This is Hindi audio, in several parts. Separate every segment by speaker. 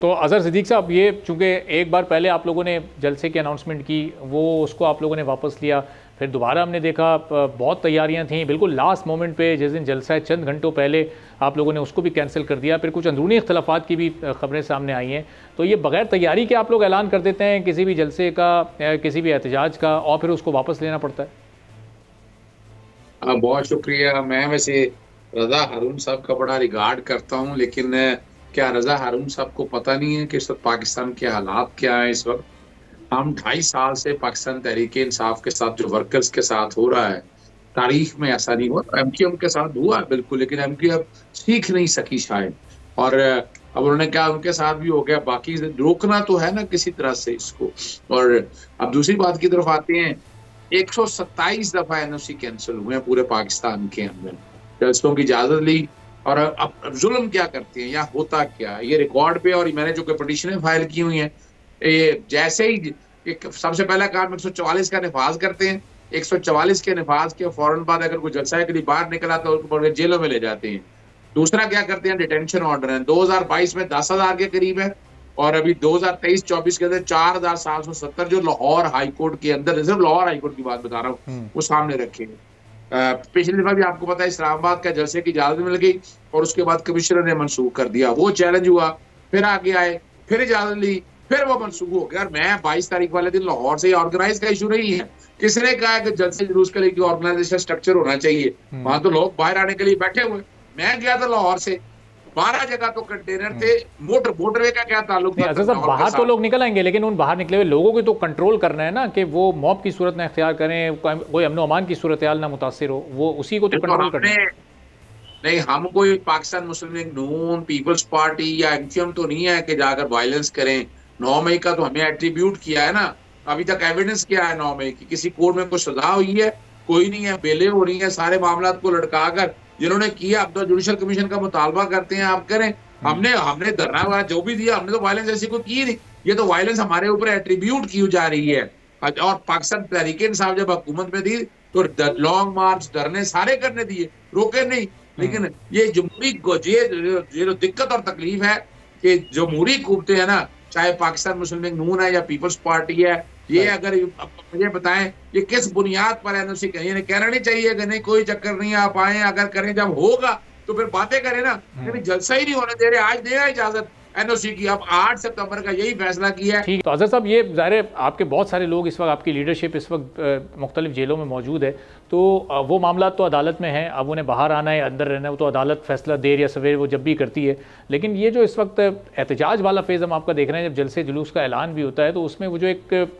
Speaker 1: तो अज़हर सिद्दीक़ साहब, ये चूँकि एक बार पहले आप लोगों ने जलसे की अनाउंसमेंट की, वो उसको आप लोगों ने वापस लिया, फिर दोबारा हमने देखा बहुत तैयारियां थी, बिल्कुल लास्ट मोमेंट पे जिस दिन जलसा है चंद घंटों पहले आप लोगों ने उसको भी कैंसिल कर दिया। फिर कुछ अंदरूनी इख्तलाफात की भी खबरें सामने आई हैं। तो ये बग़ैर तैयारी के आप लोग ऐलान कर देते हैं किसी भी जलसे का, किसी भी एहतजाज का, और फिर उसको वापस लेना पड़ता है।
Speaker 2: बहुत शुक्रिया। मैं वैसे रज़ा हारून साहब का बड़ा रिगार्ड करता हूँ, लेकिन क्या रज़ा हारून साहब को पता नहीं है कि इस वक्त पाकिस्तान के हालात क्या है? इस वक्त हम 2.5 साल से पाकिस्तान तहरीक इंसाफ के साथ जो वर्कर्स के साथ हो रहा है, तारीख में ऐसा नहीं हुआ। एमक्यूएम के साथ हुआ बिल्कुल, लेकिन एमक्यूएम सीख नहीं सकी शायद। और अब उन्होंने क्या, उनके साथ भी हो गया। बाकी रोकना तो है ना किसी तरह से इसको। और अब दूसरी बात की तरफ आते हैं। 127 दफा एनओसी कैंसिल हुए हैं पूरे पाकिस्तान के अंदर, जलसों की इजाजत ली। और अब जुल्म क्या करते हैं, यहाँ होता क्या, ये रिकॉर्ड पे और मैंने जो पिटीशनें फाइल की हुई हैं, ये जैसे ही सबसे पहला काम 144 का निफाज करते हैं। 144 के निफाज के फौरन बाद अगर कोई जलसा के लिए बाहर निकला तो उसको जेलों में ले जाते हैं। दूसरा क्या करते हैं, डिटेंशन ऑर्डर है। 2022 में 10,000 के करीब है, और अभी 2023-24 के अंदर 4,770 जो लाहौर हाईकोर्ट के अंदर, सिर्फ लाहौर हाईकोर्ट की बात बता रहा हूँ, वो सामने रखे। पिछली दफा भी आपको पता है इस्लामाबाद का जलसे की इजाजत मिल गई और उसके बाद कमिश्नर ने मनसूख कर दिया। वो चैलेंज हुआ, फिर आगे आए, फिर इजाजत ली, फिर वो मनसूख हो गया। मैं 22 तारीख वाले दिन लाहौर से, ऑर्गेनाइज का इशू नहीं है। किसने कहा कि जलसे जुलूस के लिए ऑर्गेनाइजेशन स्ट्रक्चर होना चाहिए? वहां तो लोग बाहर आने के लिए बैठे हुए। मैं गया था लाहौर से, 12 जगह तो कंटेनर थे। मोटरवे का क्या ताल्लुक था?
Speaker 1: बाहर तो लोग निकल आएंगे, लेकिन उन बाहर निकले हुए लोगों को तो कंट्रोल करना है ना, कि वो मॉब की सूरत ना इख्तियार करें, कोई अमन अमान की सूरत हाल ना मुतासिर हो, वो उसी को तो कंट्रोल करना है।
Speaker 2: नहीं, हम कोई पाकिस्तान मुस्लिम लीग नून, पीपल्स पार्टी या एमक्यूएम तो नहीं है कि जाकर वायलेंस करें। 9 मई का तो हमें एट्रीब्यूट किया है ना। अभी तक एविडेंस क्या है 9 मई की? किसी कोर्ट में कोई सजा हुई है? कोई नहीं है। बेलें हो रही है, सारे मामला को लटका कर जिन्होंने किया। अब तो जुडिशल कमीशन का मुतालबा करते हैं, आप करें। हमने धरना वगैरह जो भी दिया, हमने तो वायलेंस ऐसी कोई की नहीं। ये तो वायलेंस हमारे ऊपर एट्रीब्यूट की जा रही है। और पाकिस्तान तहरीक इंसाफ जब हुकूमत में थी तो लॉन्ग मार्च, धरने सारे करने दिए, रोके नहीं। लेकिन ये जमहूरी ये जो दिक्कत और तकलीफ है कि जमहूरी हुकूमतें है ना, चाहे पाकिस्तान मुस्लिम लीग नून है या पीपल्स पार्टी है, ये अगर मुझे बताएं ये किस बुनियाद पर एनओसी कहीं कहना नहीं चाहिए कि नहीं कोई चक्कर नहीं, आप आए, अगर करें, जब होगा तो फिर बातें करें ना। जलसा ही नहीं होने दे रहे, आज देना इजाजत एनओसी की। अब 8 सितंबर का यही फैसला किया है।
Speaker 1: ठीक, तो अज़हर साहब, ये ज़ाहिर आपके बहुत सारे लोग इस वक्त, आपकी लीडरशिप इस वक्त मुख्तलिफ जेलों में मौजूद है, तो वो मामला तो अदालत में है। अब उन्हें बाहर आना है, अंदर रहना है, वो तो अदालत फैसला देर या सवेर वो जब भी करती है। लेकिन ये जो इस वक्त एहतजाज वाला फेज़ हम आपका देख रहे हैं, जब जलसे जुलूस का ऐलान भी होता है, तो उसमें वो जो एक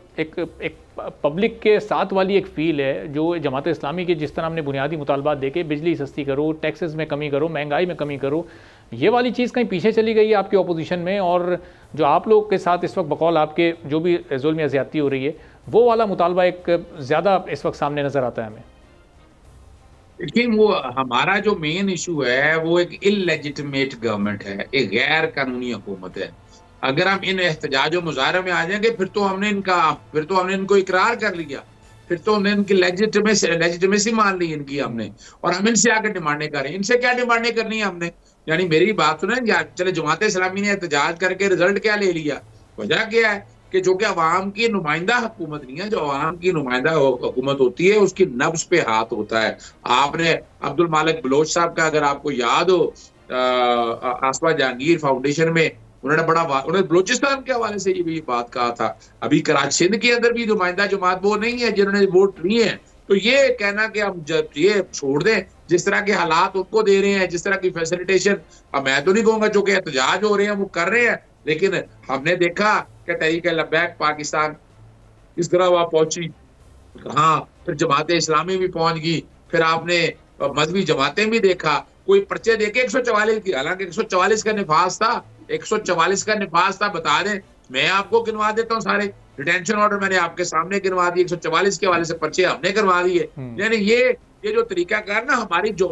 Speaker 1: पब्लिक के साथ वाली एक फ़ील है, जो जमात इस्लामी के जिस तरह हमने बुनियादी मुतालबात देखे, बिजली सस्ती करो, टैक्सेस में कमी करो, महंगाई में कमी करो, ये वाली चीज़ कहीं पीछे चली गई है आपकी अपोजिशन में। और जो आप लोग के साथ इस वक्त बकौल आपके जो भी जुल्म या ज़्यादती हो रही है, वो वाला मुतालबा एक ज़्यादा इस वक्त सामने नज़र आता है हमें।
Speaker 2: लेकिन वो हमारा जो मेन इशू है वो एक इलेजिटिमेट गवर्नमेंट है, एक गैर कानूनी हुकूमत है। अगर हम इन एहतजाज मुजाहरे में आ जाएंगे फिर तो हमने इनको इकरार कर लिया, फिर तो हमने इनकी लेजिटिमेसी मान ली इनकी हमने, और हम इनसे आकर डिमांडें करें। इनसे क्या डिमांडें करनी है हमने? यानी मेरी बात सुने, चले जमात इस्लामी ने एहतजाज करके रिजल्ट क्या ले लिया? वजह क्या है कि जो कि अवाम की नुमाइंदा हुकूमत नहीं है। जो अवाम की नुमाइंदा हुकूमत होती है उसकी नब्ज पे हाथ होता है। आपने अब्दुल मालिक बलोच साहब का अगर आपको याद हो, आसमा जहांगीर फाउंडेशन में उन्होंने बलोचिस्तान के हवाले से ये भी बात कहा था। अभी कराची सिंध के अंदर भी नुमाइंदा जमात वो नहीं है जिन्होंने वोट लिए हैं। तो ये कहना कि हम जब ये छोड़ दें, जिस तरह के हालात उनको दे रहे हैं, जिस तरह की फैसिलिटेशन, अब मैं तो नहीं कहूंगा जो कि एहतजाज हो रहे हैं वो कर रहे हैं, लेकिन हमने देखा कि तहरीक लब्बैक पाकिस्तान इस तरह वहां पहुंची। हाँ, फिर जमात इस्लामी भी पहुंच गई, फिर आपने मजहबी जमातें भी देखा, कोई पर्चे देके 144 की, हालांकि 144 का निफाज था, 144 का निफाज था। बता दें, मैं आपको गिनवा देता हूँ सारे डिटेंशन ऑर्डर मैंने आपके सामने गिनवा दिए। 144 के हवाले से पर्चे हमने करवा दिए। यानी ये जो तरीका कार ना, हमारी जो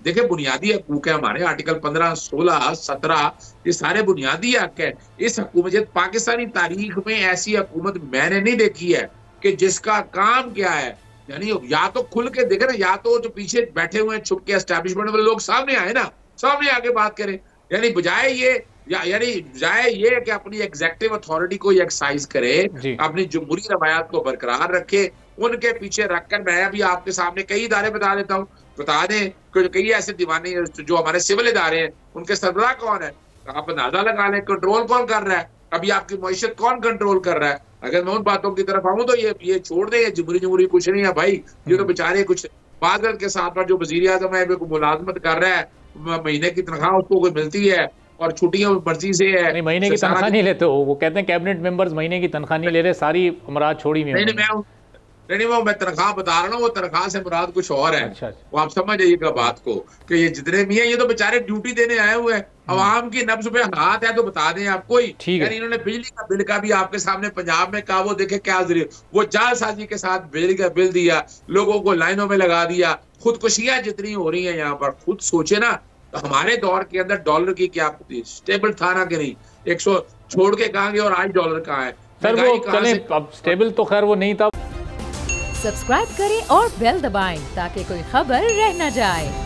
Speaker 2: देखिए बुनियादी हकूक है हमारे, आर्टिकल 15, 16, 17, ये सारे बुनियादी हक है। इस हुकूमत, पाकिस्तानी तारीख में ऐसी हुकूमत मैंने नहीं देखी है कि जिसका काम क्या है, यानी या तो खुल के देखे ना, या तो जो पीछे बैठे हुए छुप के एस्टैब्लिशमेंट वाले लोग सामने आए ना, सामने आके बात करें। यानी बजाय ये यानी जाए ये कि अपनी एग्जेक्टिव अथॉरिटी को एक्सरसाइज करे, अपनी जमहूरी रवायात को बरकरार रखे, उनके पीछे रखकर मैं अभी आपके सामने कई इदारे बता देता हूँ, बता दें कि कई ऐसे दीवाने जो हमारे सिविल इदारे हैं उनके सरबराह कौन है, आप अंदाजा लगा लें कंट्रोल कौन कर रहा है, अभी आपकी मईशत कौन कंट्रोल कर रहा है। अगर मैं उन बातों की तरफ आऊँ तो ये छोड़ दें, जमहूरी कुछ नहीं है भाई, ये तो बेचारे कुछ बादल के साथ जो वजीर आजम है मुलाजमत कर रहा है, महीने की तनख्वाह उसको कोई मिलती है और छुट्टियां मर्जी से है।
Speaker 1: नहीं, महीने की तनख्वाह नहीं लेते हो, वो कहते हैं कैबिनेट मेंबर्स महीने की तनख्वाह नहीं ले रहे, सारी मुराद छोड़ी हुई।
Speaker 2: नहीं, मैं तनख्वाह बता रहा हूँ, वो तनख्वाह से मुराद कुछ और है।
Speaker 1: अच्छा।
Speaker 2: वो आप समझ जाइएगा बात को कि ये जितने भी हैं ये तो बेचारे ड्यूटी देने आए हुए हैं, अवाम की नब्ज पे हाथ है तो बता दें आपको ही। यानी इन्होंने बिजली का बिल का भी आपके सामने पंजाब में कहा, वो देखे क्या जरिए, वो जालसाजी के साथ बिजली का बिल दिया, लोगों को लाइनों में लगा दिया। खुदकुशियां जितनी हो रही है यहाँ पर, खुद सोचे ना, तो हमारे दौर के अंदर डॉलर की क्या स्टेबल था ना कि नहीं, 100 छोड़ के कहाँ गए और आज डॉलर कहाँ है
Speaker 1: सर? वो चले अब स्टेबल तो खैर वो नहीं था।
Speaker 3: सब्सक्राइब करें और बेल दबाएं ताकि कोई खबर रह न जाए।